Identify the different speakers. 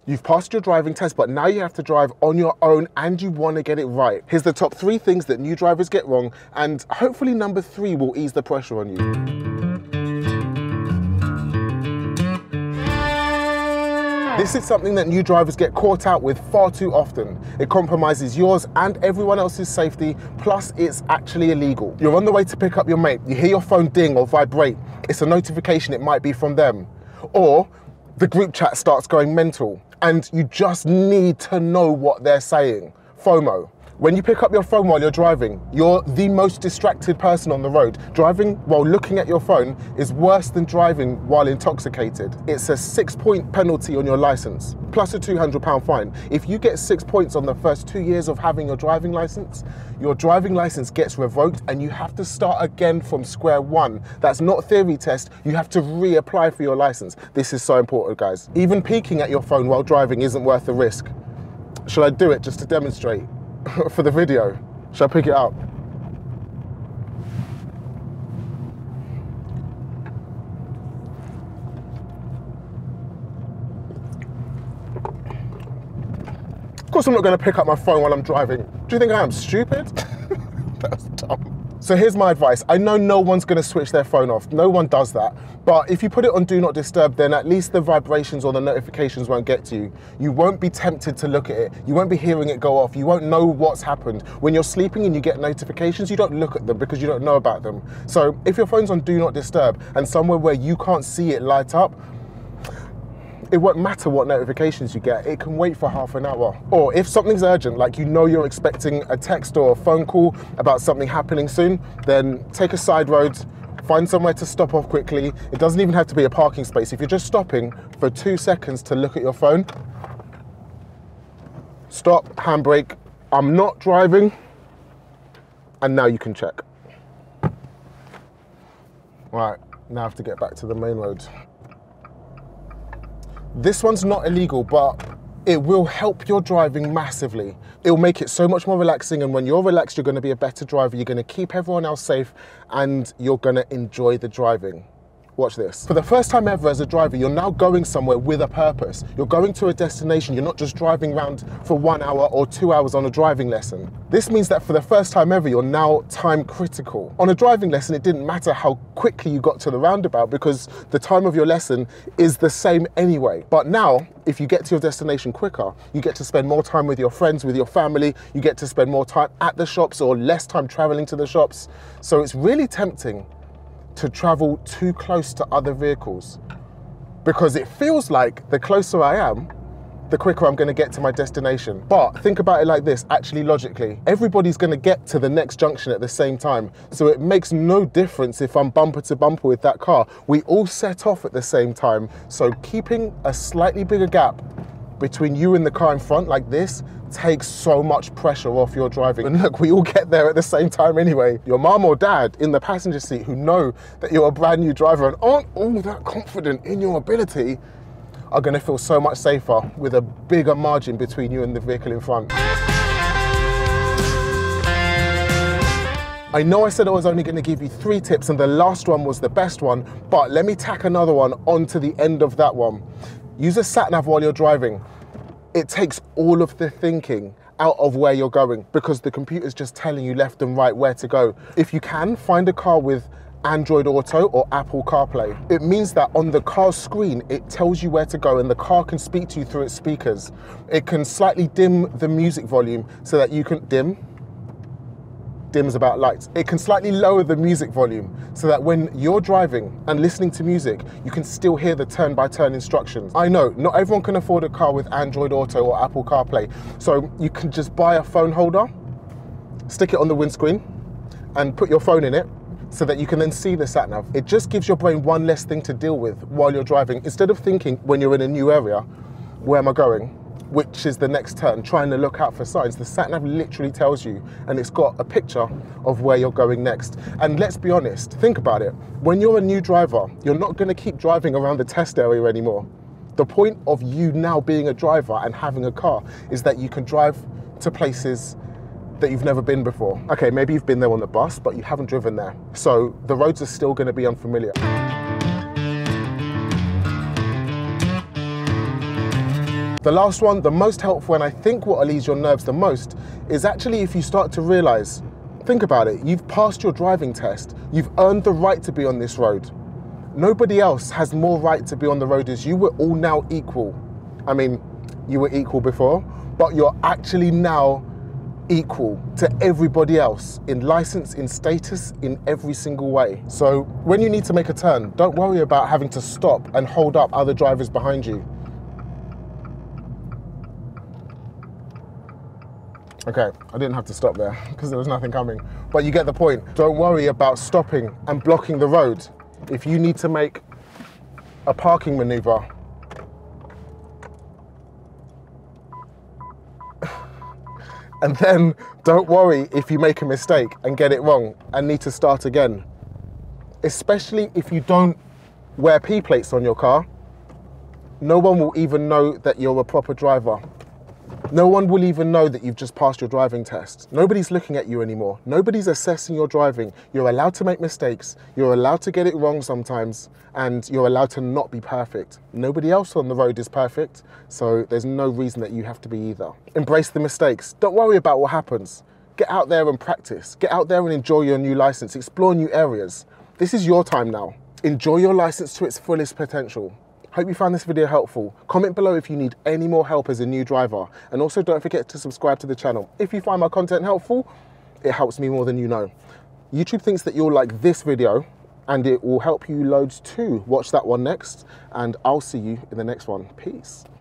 Speaker 1: You've passed your driving test, but now you have to drive on your own and you want to get it right. Here's the top 3 things that new drivers get wrong, and hopefully number 3 will ease the pressure on you. This is something that new drivers get caught out with far too often. It compromises yours and everyone else's safety, plus it's actually illegal. You're on the way to pick up your mate, you hear your phone ding or vibrate. It's a notification, it might be from them. Or the group chat starts going mental and you just need to know what they're saying. FOMO. When you pick up your phone while you're driving, you're the most distracted person on the road. Driving while looking at your phone is worse than driving while intoxicated. It's a 6-point penalty on your license, plus a £200 fine. If you get 6 points on the first 2 years of having your driving license gets revoked and you have to start again from square one. That's not theory test, you have to reapply for your license. This is so important, guys. Even peeking at your phone while driving isn't worth the risk. Should I do it just to demonstrate? For the video, shall I pick it up? Of course I'm not going to pick up my phone while I'm driving. Do you think I am stupid? That's dumb. So here's my advice. I know no one's going to switch their phone off. No one does that. But if you put it on Do Not Disturb, then at least the vibrations or the notifications won't get to you. You won't be tempted to look at it. You won't be hearing it go off. You won't know what's happened. When you're sleeping and you get notifications, you don't look at them because you don't know about them. So if your phone's on Do Not Disturb and somewhere where you can't see it light up, it won't matter what notifications you get, it can wait for half an hour. Or if something's urgent, like you know you're expecting a text or a phone call about something happening soon, then take a side road, find somewhere to stop off quickly. It doesn't even have to be a parking space. If you're just stopping for 2 seconds to look at your phone, stop, handbrake, I'm not driving, and now you can check. Right, now I have to get back to the main road. This one's not illegal, but it will help your driving massively. It'll make it so much more relaxing, and when you're relaxed, you're going to be a better driver. You're going to keep everyone else safe, and you're going to enjoy the driving. Watch this. For the first time ever as a driver, you're now going somewhere with a purpose. You're going to a destination. You're not just driving around for 1 hour or 2 hours on a driving lesson. This means that for the first time ever, you're now time critical. On a driving lesson, it didn't matter how quickly you got to the roundabout because the time of your lesson is the same anyway. But now, if you get to your destination quicker, you get to spend more time with your friends, with your family. You get to spend more time at the shops or less time traveling to the shops. So it's really tempting to travel too close to other vehicles because it feels like the closer I am, the quicker I'm going to get to my destination. But think about it like this, actually logically, everybody's going to get to the next junction at the same time. So it makes no difference if I'm bumper to bumper with that car. We all set off at the same time. So keeping a slightly bigger gap between you and the car in front like this takes so much pressure off your driving. And look, we all get there at the same time anyway. Your mom or dad in the passenger seat who know that you're a brand new driver and aren't all that confident in your ability are going to feel so much safer with a bigger margin between you and the vehicle in front. I know I said I was only going to give you 3 tips and the last one was the best one, but let me tack another one onto the end of that one. Use a Satnav while you're driving. It takes all of the thinking out of where you're going because the computer's just telling you left and right where to go. If you can, find a car with Android Auto or Apple CarPlay. It means that on the car's screen, it tells you where to go and the car can speak to you through its speakers. It can slightly dim the music volume so that you can dim is about lights. It can slightly lower the music volume so that when you're driving and listening to music, you can still hear the turn-by-turn instructions. I know, not everyone can afford a car with Android Auto or Apple CarPlay, so you can just buy a phone holder, stick it on the windscreen, and put your phone in it so that you can then see the Satnav. It just gives your brain one less thing to deal with while you're driving. Instead of thinking when you're in a new area, where am I going? Which is the next turn, trying to look out for signs. The Satnav literally tells you, and it's got a picture of where you're going next. And let's be honest, think about it. When you're a new driver, you're not gonna keep driving around the test area anymore. The point of you now being a driver and having a car is that you can drive to places that you've never been before. Okay, maybe you've been there on the bus, but you haven't driven there. So the roads are still gonna be unfamiliar. The last one, the most helpful, and I think what will ease your nerves the most, is actually if you start to realize, think about it, you've passed your driving test, you've earned the right to be on this road. Nobody else has more right to be on the road as you. We're all now equal. I mean, you were equal before, but you're actually now equal to everybody else in license, in status, in every single way. So when you need to make a turn, don't worry about having to stop and hold up other drivers behind you. Okay, I didn't have to stop there because there was nothing coming, but you get the point. Don't worry about stopping and blocking the road. If you need to make a parking maneuver, and then don't worry if you make a mistake and get it wrong and need to start again. Especially if you don't wear P plates on your car, no one will even know that you're a proper driver. No one will even know that you've just passed your driving test. Nobody's looking at you anymore. Nobody's assessing your driving. You're allowed to make mistakes. You're allowed to get it wrong sometimes, and you're allowed to not be perfect. Nobody else on the road is perfect, so there's no reason that you have to be either. Embrace the mistakes. Don't worry about what happens. Get out there and practice. Get out there and enjoy your new license. Explore new areas. This is your time now. Enjoy your license to its fullest potential. Hope you found this video helpful. Comment below if you need any more help as a new driver. And also don't forget to subscribe to the channel. If you find my content helpful, it helps me more than you know. YouTube thinks that you'll like this video and it will help you loads too. Watch that one next, and I'll see you in the next one. Peace.